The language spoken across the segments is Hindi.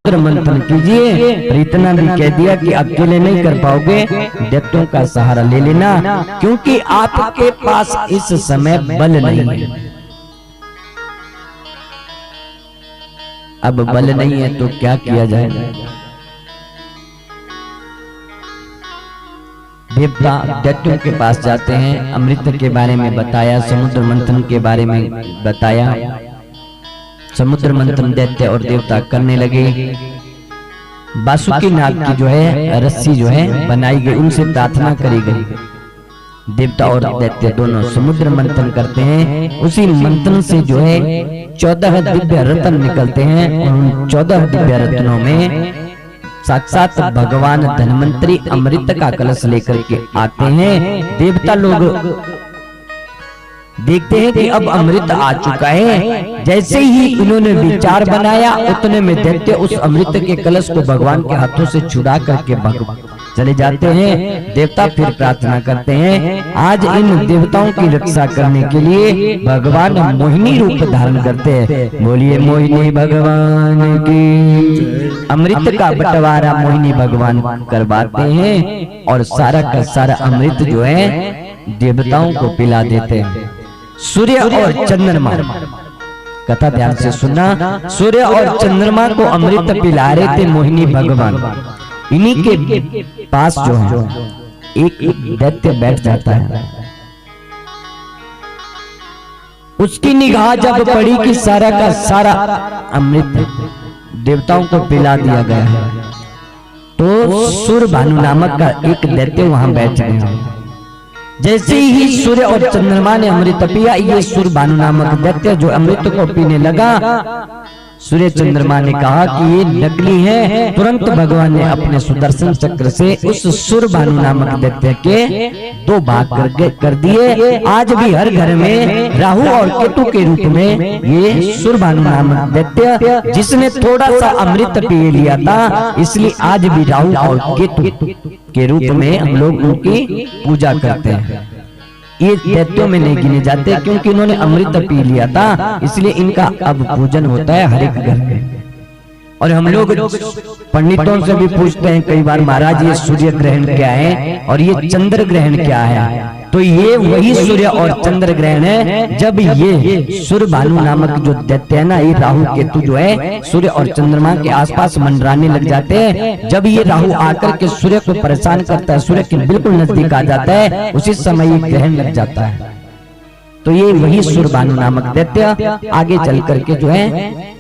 समुद्र मंथन कीजिए। पर इतना भी कह दिया कि अकेले नहीं कर पाओगे, दैत्यों का सहारा ले लेना, क्योंकि आपके पास इस समय बल नहीं है। अब बल नहीं है तो क्या किया जाए। देवता दैत्यों के पास जाते हैं, अमृत के बारे में बताया, समुद्र मंथन के बारे में बताया। समुद्र मंथन दैत्य और देवता करने लगे। बासुकी नाग की जो है रस्सी जो है बनाई गई, उनसे प्रार्थना करी गई। देवता और दैत्य दोनों समुद्र मंथन करते हैं। उसी मंथन से जो है 14 दिव्य रत्न निकलते हैं। उन 14 दिव्य रत्नों में साक्षात भगवान धन्वंतरी अमृत का कलश लेकर के आते हैं। देवता लोग देखते हैं कि अब अमृत आ चुका है। जैसे ही उन्होंने विचार बनाया, उतने में दैत्य उस अमृत के कलश को भगवान के हाथों से छुड़ा करके चले जाते हैं। देवता फिर प्रार्थना करते हैं, आज इन देवताओं की रक्षा करने के लिए भगवान मोहिनी रूप धारण करते हैं। बोलिए मोहिनी भगवान की। अमृत का बंटवारा मोहिनी भगवान करवाते हैं और सारा का सारा अमृत जो है देवताओं को पिला देते हैं। सूर्य और चंद्रमा, कथा ध्यान से सुनना, सूर्य और चंद्रमा को अमृत पिला रहे थे मोहिनी भगवान। इन्हीं के पास जो है एक दैत्य बैठ जाता है। उसकी निगाह जब पड़ी कि सारा का सारा अमृत देवताओं को पिला दिया गया है, तो सूर्य भानु नामक का एक दैत्य वहां बैठ गया। जैसे ही सूर्य और चंद्रमा ने अमृत पिया, ये सूर्य भानु नामक दैत्य जो अमृत को पीने लगा, सूर्य चंद्रमा ने कहा कि ये नकली है। तुरंत भगवान ने अपने सुदर्शन चक्र से उस सूर्य भानु नामक दैत्य के 2 भाग कर दिए। आज भी हर घर में राहु और केतु के रूप में ये सूर्य भानु नामक दैत्य, जिसने थोड़ा सा अमृत पी लिया था, इसलिए आज भी राहु और केतु के रूप में हम लोग उनकी पूजा करते हैं। ये दैत्यों में नहीं गिने जाते, क्योंकि इन्होंने अमृत पी लिया था, इसलिए इनका अब पूजन होता है हर एक घर में। और हम लोग पंडितों से भी पूछते हैं कई बार, महाराज ये सूर्य ग्रहण क्या है और ये चंद्र ग्रहण क्या है? तो ये वही सूर्य और चंद्र ग्रहण है, जब ये सूर्य भानु नामक जो दैत्य है ना, ये राहु केतु जो है सूर्य और चंद्रमा के आसपास मंडराने लग जाते हैं। जब ये राहु आकर के सूर्य को परेशान करता है, सूर्य के बिल्कुल नजदीक आ जाता है, उसी समय ये ग्रहण लग जाता है। तो ये वही सूर्य भानु नामक दैत्य आगे चल करके जो है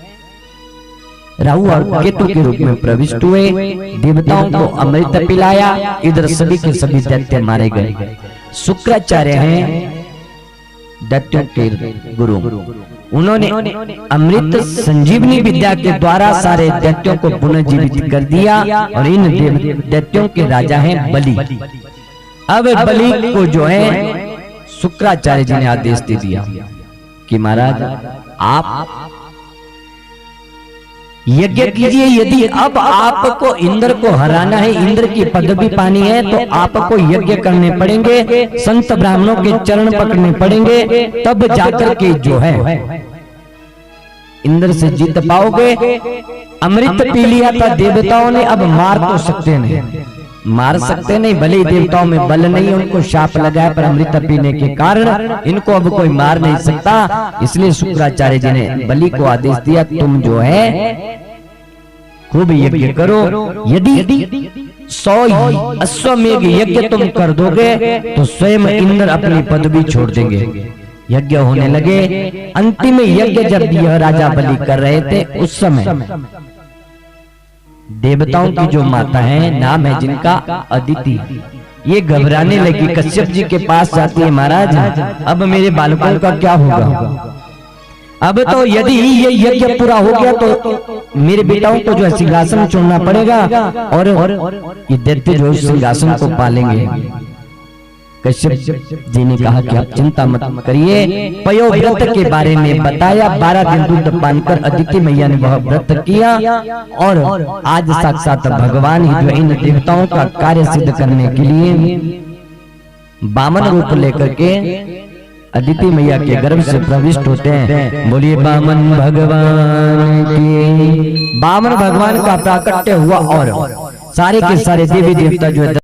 राहु और केतु के रूप में प्रविष्ट हुए। देवताओं को अमृत पिलाया, इधर सभी के सभी दैत्य मारे गए। शुक्राचार्य हैं दैत्यों के गुरु, उन्होंने अमृत संजीवनी विद्या के द्वारा सारे दैत्यों को पुनर्जीवित कर दिया। और इन दैत्यों के राजा हैं बलि। अब बलि को जो है शुक्राचार्य जी ने आदेश दे दिया कि महाराज आप यज्ञ कीजिए। यदि अब आपको इंद्र को हराना है, इंद्र की पदवी पानी है, तो आपको यज्ञ करने पड़ेंगे, संत ब्राह्मणों के चरण पकड़ने पड़ेंगे, तब जाकर के जो है इंद्र से जीत पाओगे। अमृत पी लिया था देवताओं ने, अब मार तो सकते नहीं, मार सकते नहीं, भले ही देवताओं में बल नहीं, उनको शाप लगाया, पर अमृत पीने के कारण इनको अब कोई मार नहीं सकता। इसलिए शुक्राचार्य जी ने बलि को आदेश दिया, तुम जो है खूब यज्ञ करो। यदि 100 अश्वमेघ यज्ञ तुम कर दोगे तो स्वयं इंद्र अपनी पदवी छोड़ देंगे। यज्ञ होने लगे। अंतिम यज्ञ जब यह राजा बलि कर रहे थे, उस समय देवताओं की जो माता है, नाम है जिनका अदिति, ये घबराने लगी, कश्यप जी के पास जाती है, महाराज अब मेरे बालकों का क्या होगा? अब तो यदि ये यज्ञ पूरा हो गया तो मेरे बेटाओं को जो है सिंहासन छोड़ना पड़ेगा और ये दैत्य जो सिंहासन को पालेंगे। कश्यप जी ने कहा कि आप चिंता मत करिए। पयोव्रत के बारे में बताया, 12 दिन दूध पान कर अदिति मैया ने वह व्रत किया और आज साक्षात भगवान ही जो इन देवताओं का कार्य सिद्ध करने के लिए बामन रूप लेकर के अदिति मैया के गर्भ से प्रविष्ट होते हैं। बोलिए बामन भगवान की, वामन भगवान का प्राकट्य हुआ और सारे के सारे देवी देवता जो है